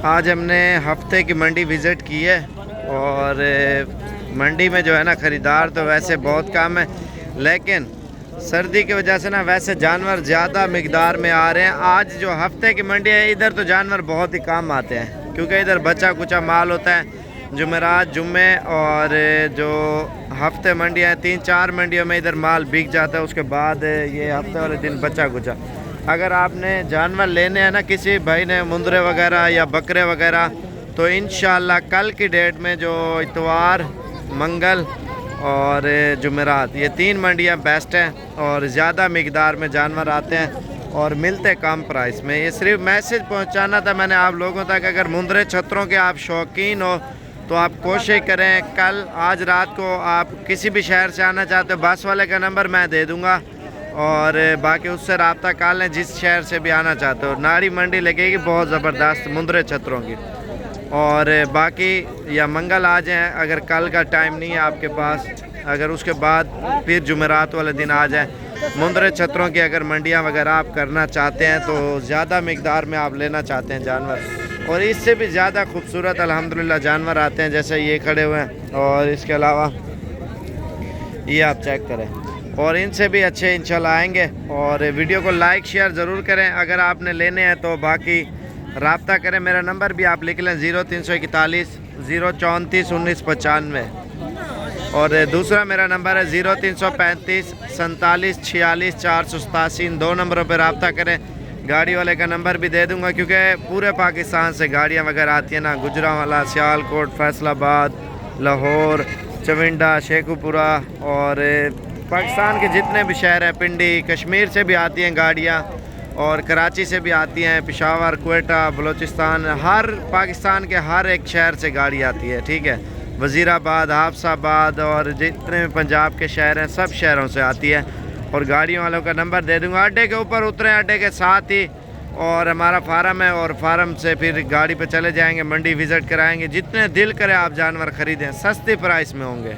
آج ہم نے ہفتے کی منڈی وزٹ کی ہے اور منڈی میں جو ہے نا خریدار تو ویسے بہت کم ہے، لیکن سردی کی وجہ سے نا ویسے جانور زیادہ مقدار میں آ رہے ہیں۔ آج جو ہفتے کی منڈی ہے ادھر تو جانور بہت ہی کم آتے ہیں، کیونکہ ادھر بچا کچا مال ہوتا ہے۔ جمعرات، جمعے اور جو ہفتے منڈی ہے، 3-4 منڈیوں میں ادھر مال بک جاتا ہے، اس کے بعد یہ ہفتے والے دن بچا کچا۔ اگر آپ نے جانور لینے ہیں نا، کسی بھائی نے مندرے وغیرہ یا بکرے وغیرہ، تو انشاءاللہ کل کی ڈیٹ میں جو اتوار، منگل اور جمعرات، یہ 3 منڈیاں بیسٹ ہیں اور زیادہ مقدار میں جانور آتے ہیں اور ملتے کم پرائس میں۔ یہ صرف میسج پہنچانا تھا میں نے آپ لوگوں تک۔ اگر مندرے چھتروں کے آپ شوقین ہو تو آپ کوشش کریں کل، آج رات کو آپ کسی بھی شہر سے آنا چاہتے ہو، بس والے کا نمبر میں دے دوں گا اور باقی اس سے رابطہ کر لیں جس شہر سے بھی آنا چاہتے ہو۔ ناڑی منڈی لگے گی بہت زبردست مندرے چھتروں کی، اور باقی یا منگل آ جائیں اگر کل کا ٹائم نہیں ہے آپ کے پاس، اگر اس کے بعد پھر جمعرات والے دن آ جائیں۔ مندرے چھتروں کی اگر منڈیاں وغیرہ آپ کرنا چاہتے ہیں تو زیادہ مقدار میں آپ لینا چاہتے ہیں جانور، اور اس سے بھی زیادہ خوبصورت الحمدللہ جانور آتے ہیں، جیسے یہ کھڑے ہوئے ہیں، اور اس کے علاوہ یہ آپ چیک کریں، اور ان سے بھی اچھے انشاءاللہ آئیں گے۔ اور ویڈیو کو لائک شیئر ضرور کریں اگر آپ نے لینے ہیں تو، باقی رابطہ کریں۔ میرا نمبر بھی آپ لکھ لیں 0341 034 1995، اور دوسرا میرا نمبر ہے 0335 47 46 487۔ ان 2 نمبروں پہ رابطہ کریں۔ گاڑی والے کا نمبر بھی دے دوں گا، کیونکہ پورے پاکستان سے گاڑیاں وغیرہ آتی ہیں نا، گجرانوالہ، سیالکوٹ، فیصل آباد، لاہور، چونڈا، شیخو پورہ، اور پاکستان کے جتنے بھی شہر ہیں، پنڈی، کشمیر سے بھی آتی ہیں گاڑیاں، اور کراچی سے بھی آتی ہیں، پشاور، کوئٹہ، بلوچستان، ہر پاکستان کے ہر ایک شہر سے گاڑی آتی ہے، ٹھیک ہے۔ وزیر آباد، حافظ آباد اور جتنے پنجاب کے شہر ہیں سب شہروں سے آتی ہے، اور گاڑیوں والوں کا نمبر دے دوں گا۔ اڈے کے اوپر اتریں، اڈے کے ساتھ ہی اور ہمارا فارم ہے، اور فارم سے پھر گاڑی پہ چلے جائیں گے، منڈی وزٹ کرائیں گے۔ جتنے دل کرے آپ جانور خریدیں، سستی پرائس میں ہوں گے۔